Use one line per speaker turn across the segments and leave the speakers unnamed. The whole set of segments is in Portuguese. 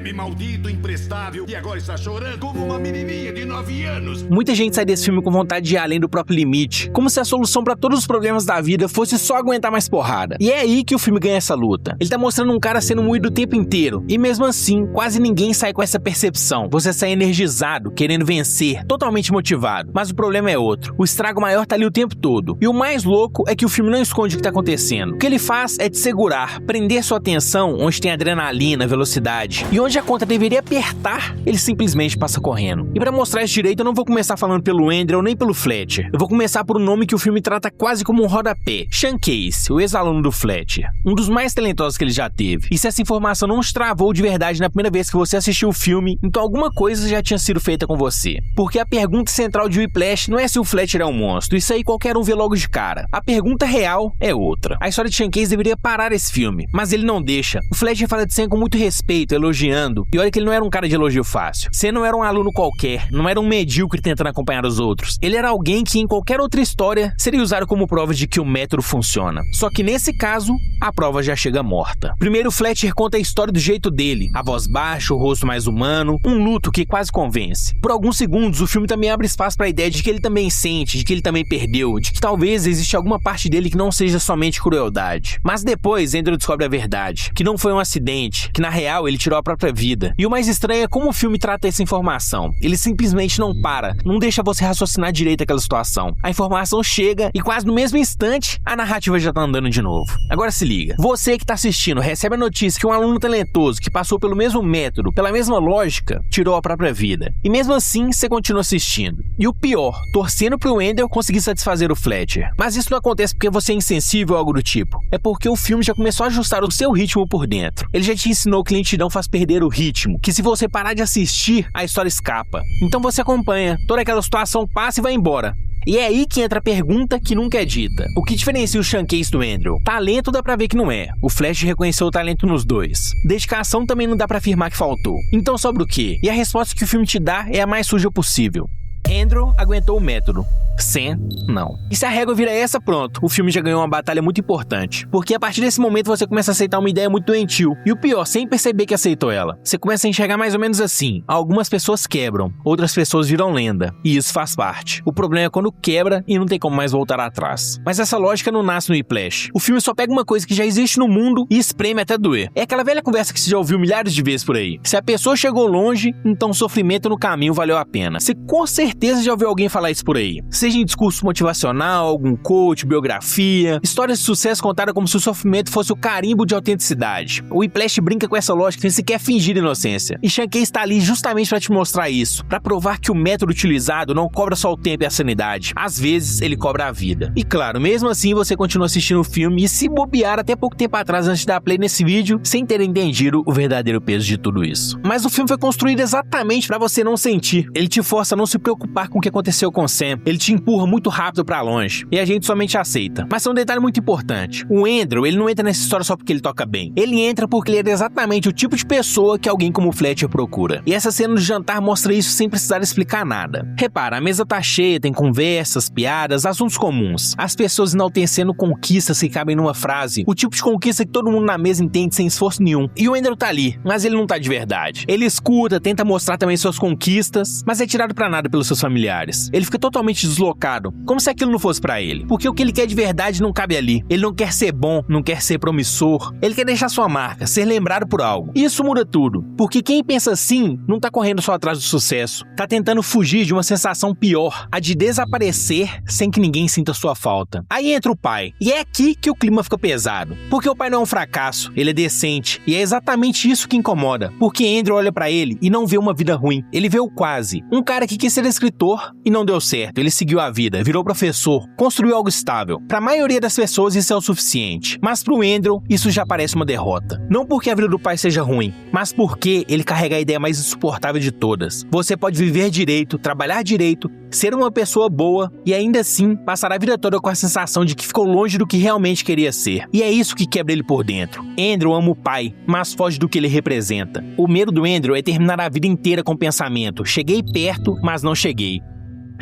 bebe maldito, imprestável, e agora está chorando como uma menininha de 9 anos.
Muita gente sai desse filme com vontade de ir além do próprio limite, como se a solução pra todos os problemas da vida fosse só aguentar mais porrada. E é aí que o filme ganha essa luta. Ele tá mostrando um cara sendo moído o tempo inteiro, e mesmo assim, quase ninguém sai com essa percepção. Você sai energizado, querendo vencer, totalmente motivado. Mas o problema é outro. O estrago maior tá ali o tempo todo. E o mais louco é que o filme não esconde o que tá acontecendo. O que ele faz é te segurar, prender sua atenção onde tem adrenalina, velocidade. E onde a conta deveria apertar, ele simplesmente passa correndo. E pra mostrar isso direito, eu não vou começar falando pelo Andrew nem pelo Fletcher. Eu vou começar por um nome que o filme trata quase como um rodapé. Sean Casey, o ex-aluno do Fletcher. Um dos mais talentosos que ele já teve. E se essa informação não te travou de verdade na primeira vez que você assistiu o filme, então alguma coisa já tinha sido feita com você. Porque a pergunta central de Whiplash não é se o Fletcher é um monstro. Isso aí qualquer um vê logo de cara. A pergunta real é outra. A história de Sean Casey deveria parar esse filme, mas ele não deixa. O Fletcher fala de Sam com muito respeito, elogiando. E olha que ele não era um cara de elogio fácil. Sam não era um aluno qualquer, não era um medíocre tentando acompanhar os outros. Ele era alguém que em qualquer outra história seria usado como prova de que o método funciona. Só que nesse caso, a prova já chega morta. Primeiro, Fletcher conta a história do jeito dele. A voz baixa, o rosto mais humano, um luto que quase convence. Por alguns segundos, o filme também abre espaço para a ideia de que ele também sente, de que ele também perdeu, de que talvez existe alguma parte dele que não seja somente crueldade. Mas depois, Andrew descobre a verdade, que não foi um acidente, que na real ele tirou a própria vida. E o mais estranho é como o filme trata essa informação. Ele simplesmente não para, não deixa você raciocinar direito aquela situação. A informação chega e quase no mesmo instante, a narrativa já tá andando de novo. Agora se liga, você que tá assistindo recebe a notícia que um aluno talentoso que passou pelo mesmo método, pela mesma lógica, tirou a própria vida. E mesmo assim, você continua assistindo. E o pior, torcendo pro Andrew conseguir satisfazer o Fletcher. Mas isso não acontece porque você é insensível ou algo do tipo. É porque o filme já começou a ajustar o seu ritmo por dentro. Ele já te ensinou que lentidão faz perder o ritmo, que se você parar de assistir, a história escapa. Então você acompanha, toda aquela situação passa e vai embora. E é aí que entra a pergunta que nunca é dita. O que diferencia o Sean Casey do Andrew? Talento dá pra ver que não é. O Flash reconheceu o talento nos dois. Dedicação também não dá pra afirmar que faltou. Então sobra o quê? E a resposta que o filme te dá é a mais suja possível. Andrew aguentou o método. Sam, não. E se a régua vira essa, pronto, o filme já ganhou uma batalha muito importante. Porque a partir desse momento você começa a aceitar uma ideia muito doentio. E o pior, sem perceber que aceitou ela. Você começa a enxergar mais ou menos assim. Algumas pessoas quebram, outras pessoas viram lenda. E isso faz parte. O problema é quando quebra e não tem como mais voltar atrás. Mas essa lógica não nasce no Whiplash. O filme só pega uma coisa que já existe no mundo e espreme até doer. É aquela velha conversa que você já ouviu milhares de vezes por aí. Se a pessoa chegou longe, então o sofrimento no caminho valeu a pena. Você com certeza já ouviu alguém falar isso por aí. Seja em discurso motivacional, algum coach, biografia, histórias de sucesso contadas como se o sofrimento fosse o carimbo de autenticidade. O Whiplash brinca com essa lógica sem sequer fingir inocência. E Sean Casey está ali justamente para te mostrar isso, para provar que o método utilizado não cobra só o tempo e a sanidade. Às vezes, ele cobra a vida. E claro, mesmo assim, você continua assistindo o filme e se bobear até pouco tempo atrás antes de dar play nesse vídeo, sem ter entendido o verdadeiro peso de tudo isso. Mas o filme foi construído exatamente para você não sentir. Ele te força a não se preocupar com o que aconteceu com Sam. Ele te empurra muito rápido pra longe. E a gente somente aceita. Mas tem um detalhe muito importante. O Andrew, ele não entra nessa história só porque ele toca bem. Ele entra porque ele é exatamente o tipo de pessoa que alguém como o Fletcher procura. E essa cena do jantar mostra isso sem precisar explicar nada. Repara, a mesa tá cheia, tem conversas, piadas, assuntos comuns. As pessoas enaltecendo conquistas que cabem numa frase. O tipo de conquista que todo mundo na mesa entende sem esforço nenhum. E o Andrew tá ali, mas ele não tá de verdade. Ele escuta, tenta mostrar também suas conquistas, mas é tirado pra nada pelos seus familiares. Ele fica totalmente deslocado, como se aquilo não fosse pra ele. Porque o que ele quer de verdade não cabe ali. Ele não quer ser bom, não quer ser promissor. Ele quer deixar sua marca, ser lembrado por algo. E isso muda tudo. Porque quem pensa assim, não tá correndo só atrás do sucesso. Tá tentando fugir de uma sensação pior, a de desaparecer sem que ninguém sinta sua falta. Aí entra o pai. E é aqui que o clima fica pesado. Porque o pai não é um fracasso, ele é decente. E é exatamente isso que incomoda. Porque Andrew olha pra ele e não vê uma vida ruim. Ele vê o quase. Um cara que quis ser escritor e não deu certo. Ele seguiu a vida, virou professor, construiu algo estável. Para a maioria das pessoas isso é o suficiente, mas para o Andrew isso já parece uma derrota. Não porque a vida do pai seja ruim, mas porque ele carrega a ideia mais insuportável de todas. Você pode viver direito, trabalhar direito, ser uma pessoa boa e ainda assim passar a vida toda com a sensação de que ficou longe do que realmente queria ser. E é isso que quebra ele por dentro. Andrew ama o pai, mas foge do que ele representa. O medo do Andrew é terminar a vida inteira com o pensamento: cheguei perto, mas não cheguei.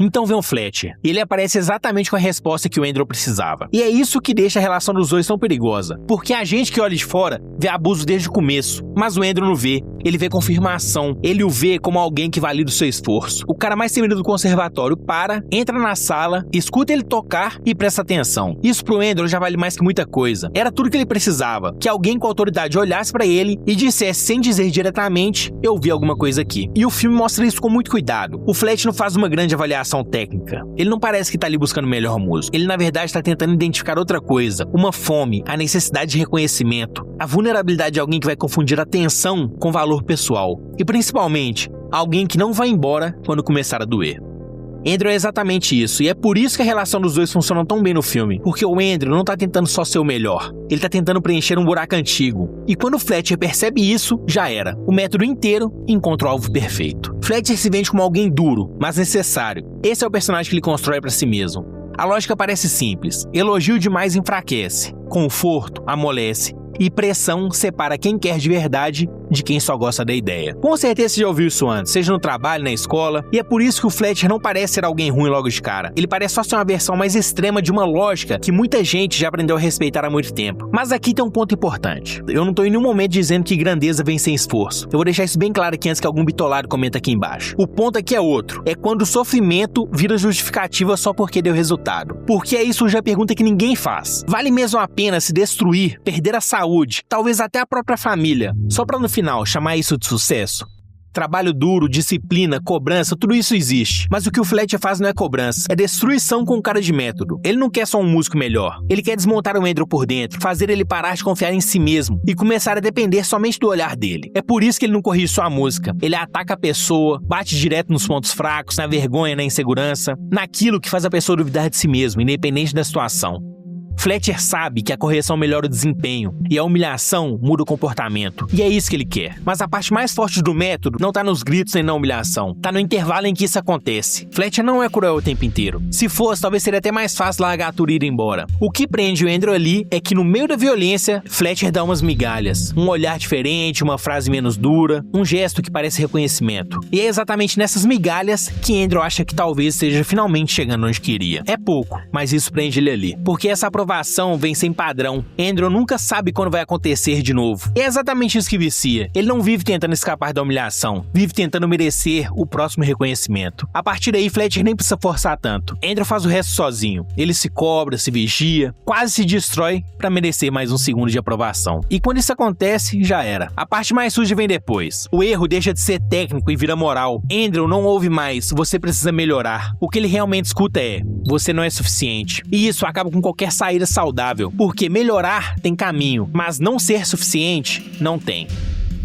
Então vem o Fletcher. Ele aparece exatamente com a resposta que o Andrew precisava. E é isso que deixa a relação dos dois tão perigosa. Porque a gente que olha de fora vê abuso desde o começo, mas o Andrew não vê. ele vê confirmação, ele o vê como alguém que valida o seu esforço. O cara mais temido do conservatório entra na sala, escuta ele tocar e presta atenção. Isso pro Andrew já vale mais que muita coisa. Era tudo que ele precisava, que alguém com autoridade olhasse pra ele e dissesse sem dizer diretamente, eu vi alguma coisa aqui. E o filme mostra isso com muito cuidado. O Fletcher não faz uma grande avaliação técnica. Ele não parece que tá ali buscando o melhor músico. Ele na verdade tá tentando identificar outra coisa, uma fome, a necessidade de reconhecimento, a vulnerabilidade de alguém que vai confundir atenção com valor pessoal. E principalmente, alguém que não vai embora quando começar a doer. Andrew é exatamente isso, e é por isso que a relação dos dois funciona tão bem no filme, porque o Andrew não tá tentando só ser o melhor, ele tá tentando preencher um buraco antigo, e quando o Fletcher percebe isso, já era, o método inteiro encontra o alvo perfeito. Fletcher se vende como alguém duro, mas necessário, esse é o personagem que ele constrói pra si mesmo. A lógica parece simples, elogio demais enfraquece, conforto amolece, e pressão separa quem quer de verdade de quem só gosta da ideia. Com certeza você já ouviu isso antes, seja no trabalho, na escola, e é por isso que o Fletcher não parece ser alguém ruim logo de cara. Ele parece só ser uma versão mais extrema de uma lógica que muita gente já aprendeu a respeitar há muito tempo. Mas aqui tem um ponto importante. Eu não tô em nenhum momento dizendo que grandeza vem sem esforço. Eu vou deixar isso bem claro aqui antes que algum bitolado comenta aqui embaixo. O ponto aqui é outro. É quando o sofrimento vira justificativa só porque deu resultado. Porque aí surge a pergunta que ninguém faz. Vale mesmo a pena se destruir, perder a saúde, talvez até a própria família, só pra no final chamar isso de sucesso? Trabalho duro, disciplina, cobrança, tudo isso existe. Mas o que o Fletcher faz não é cobrança, é destruição com cara de método. Ele não quer só um músico melhor. Ele quer desmontar o Andrew por dentro, fazer ele parar de confiar em si mesmo e começar a depender somente do olhar dele. É por isso que ele não corrige só a música. Ele ataca a pessoa, bate direto nos pontos fracos, na vergonha, na insegurança, naquilo que faz a pessoa duvidar de si mesmo, independente da situação. Fletcher sabe que a correção melhora o desempenho e a humilhação muda o comportamento. E é isso que ele quer. Mas a parte mais forte do método não tá nos gritos nem na humilhação. Tá no intervalo em que isso acontece. Fletcher não é cruel o tempo inteiro. Se fosse, talvez seria até mais fácil largar a Turir e ir embora. O que prende o Andrew ali é que no meio da violência, Fletcher dá umas migalhas. Um olhar diferente, uma frase menos dura, um gesto que parece reconhecimento. E é exatamente nessas migalhas que Andrew acha que talvez esteja finalmente chegando onde queria. É pouco, mas isso prende ele ali. Porque essa aprovação vem sem padrão. Andrew nunca sabe quando vai acontecer de novo. E é exatamente isso que vicia. Ele não vive tentando escapar da humilhação, vive tentando merecer o próximo reconhecimento. A partir daí, Fletcher nem precisa forçar tanto. Andrew faz o resto sozinho. Ele se cobra, se vigia, quase se destrói para merecer mais um segundo de aprovação. E quando isso acontece, já era. A parte mais suja vem depois. O erro deixa de ser técnico e vira moral. Andrew não ouve mais, você precisa melhorar. O que ele realmente escuta é, você não é suficiente. E isso acaba com qualquer saída saudável, porque melhorar tem caminho, mas não ser suficiente não tem.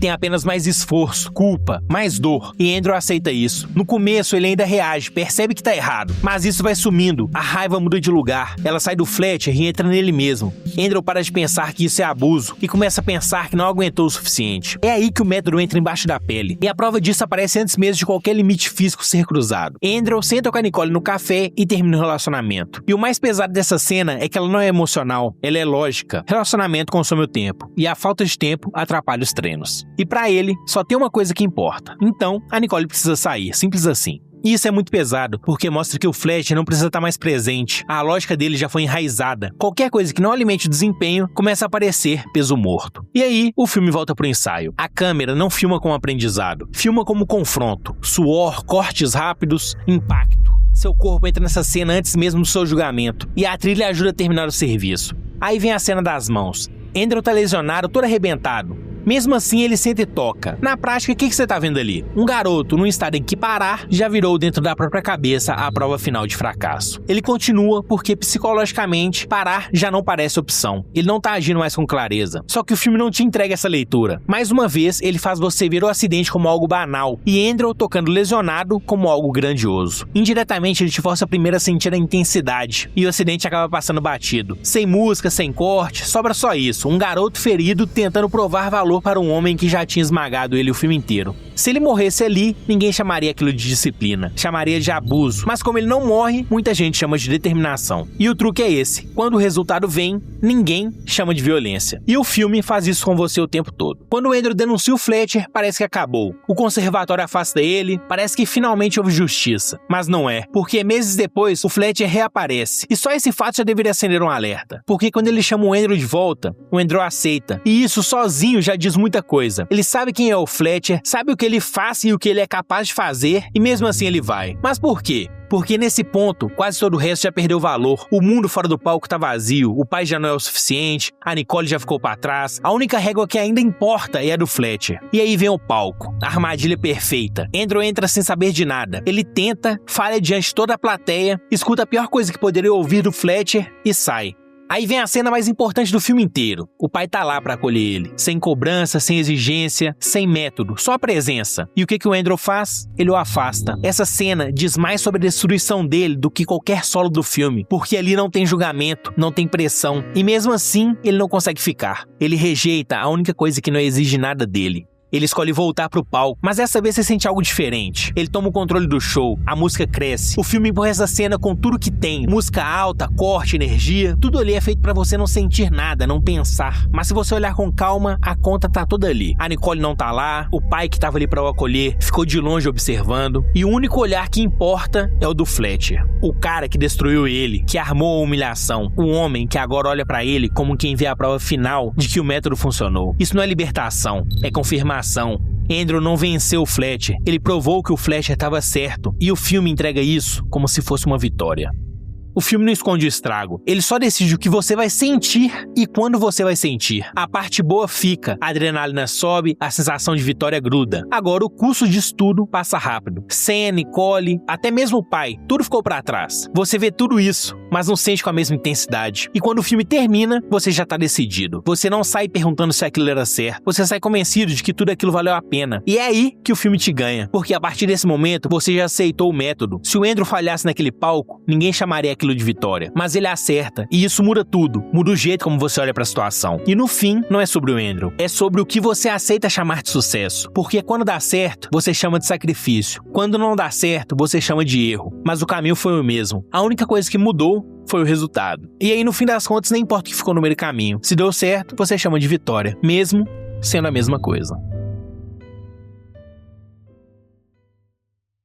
Tem apenas mais esforço, culpa, mais dor, e Andrew aceita isso. No começo ele ainda reage, percebe que tá errado, mas isso vai sumindo, a raiva muda de lugar, ela sai do Fletcher e entra nele mesmo. Andrew para de pensar que isso é abuso e começa a pensar que não aguentou o suficiente. É aí que o método entra embaixo da pele, e a prova disso aparece antes mesmo de qualquer limite físico ser cruzado. Andrew senta com a Nicole no café e termina o relacionamento. E o mais pesado dessa cena é que ela não é emocional, ela é lógica. Relacionamento consome o tempo, e a falta de tempo atrapalha os treinos. E pra ele, só tem uma coisa que importa. Então, a Nicole precisa sair, simples assim. E isso é muito pesado, porque mostra que o Fletcher não precisa estar mais presente. A lógica dele já foi enraizada. Qualquer coisa que não alimente o desempenho começa a parecer peso morto. E aí, o filme volta pro ensaio. A câmera não filma como aprendizado, filma como confronto. Suor, cortes rápidos, impacto. Seu corpo entra nessa cena antes mesmo do seu julgamento. E a trilha ajuda a terminar o serviço. Aí vem a cena das mãos. Andrew tá lesionado, todo arrebentado. Mesmo assim, ele senta e toca. Na prática, o que você tá vendo ali? Um garoto, num estado em que parar, já virou dentro da própria cabeça a prova final de fracasso. Ele continua porque, psicologicamente, parar já não parece opção. Ele não tá agindo mais com clareza. Só que o filme não te entrega essa leitura. Mais uma vez, ele faz você ver o acidente como algo banal e Andrew tocando lesionado como algo grandioso. Indiretamente, ele te força primeiro a sentir a intensidade e o acidente acaba passando batido. Sem música, sem corte, sobra só isso. Um garoto ferido tentando provar valor para um homem que já tinha esmagado ele o filme inteiro. Se ele morresse ali, ninguém chamaria aquilo de disciplina, chamaria de abuso, mas como ele não morre, muita gente chama de determinação. E o truque é esse, quando o resultado vem, ninguém chama de violência. E o filme faz isso com você o tempo todo. Quando o Andrew denuncia o Fletcher, parece que acabou. O conservatório afasta ele, parece que finalmente houve justiça. Mas não é, porque meses depois, o Fletcher reaparece. E só esse fato já deveria acender um alerta. Porque quando ele chama o Andrew de volta, o Andrew aceita. E isso sozinho já diz muita coisa. Ele sabe quem é o Fletcher, sabe o que ele faz e o que ele é capaz de fazer, e mesmo assim ele vai. Mas por quê? Porque nesse ponto, quase todo o resto já perdeu valor. O mundo fora do palco tá vazio, o pai já não é o suficiente, a Nicole já ficou pra trás, a única régua que ainda importa é a do Fletcher. E aí vem o palco, a armadilha perfeita. Andrew entra sem saber de nada. Ele tenta, falha diante de toda a plateia, escuta a pior coisa que poderia ouvir do Fletcher e sai. Aí vem a cena mais importante do filme inteiro. O pai tá lá pra acolher ele. Sem cobrança, sem exigência, sem método, só a presença. E o que o Andrew faz? Ele o afasta. Essa cena diz mais sobre a destruição dele do que qualquer solo do filme, porque ali não tem julgamento, não tem pressão, e mesmo assim ele não consegue ficar. Ele rejeita a única coisa que não exige nada dele. Ele escolhe voltar pro palco, mas dessa vez você sente algo diferente. Ele toma o controle do show, a música cresce. O filme empurra essa cena com tudo que tem. Música alta, corte, energia. Tudo ali é feito pra você não sentir nada, não pensar. Mas se você olhar com calma, a conta tá toda ali. A Nicole não tá lá, o pai que tava ali pra o acolher ficou de longe observando. E o único olhar que importa é o do Fletcher. O cara que destruiu ele, que armou a humilhação. O homem que agora olha pra ele como quem vê a prova final de que o método funcionou. Isso não é libertação, é confirmação. Andrew não venceu o Fletcher, ele provou que o Fletcher estava certo, e o filme entrega isso como se fosse uma vitória. O filme não esconde o estrago, ele só decide o que você vai sentir e quando você vai sentir. A parte boa fica, a adrenalina sobe, a sensação de vitória gruda. Agora o custo disso tudo passa rápido. Sam, Nicole, até mesmo o pai, tudo ficou pra trás. Você vê tudo isso, mas não sente com a mesma intensidade. E quando o filme termina, você já tá decidido. Você não sai perguntando se aquilo era certo, você sai convencido de que tudo aquilo valeu a pena. E é aí que o filme te ganha, porque a partir desse momento você já aceitou o método. Se o Andrew falhasse naquele palco, ninguém chamaria aquilo de vitória, mas ele acerta, e isso muda tudo, muda o jeito como você olha pra situação. E no fim, não é sobre o Andrew, é sobre o que você aceita chamar de sucesso, porque quando dá certo, você chama de sacrifício, quando não dá certo, você chama de erro, mas o caminho foi o mesmo, a única coisa que mudou foi o resultado. E aí no fim das contas, nem importa o que ficou no meio do caminho, se deu certo, você chama de vitória, mesmo sendo a mesma coisa.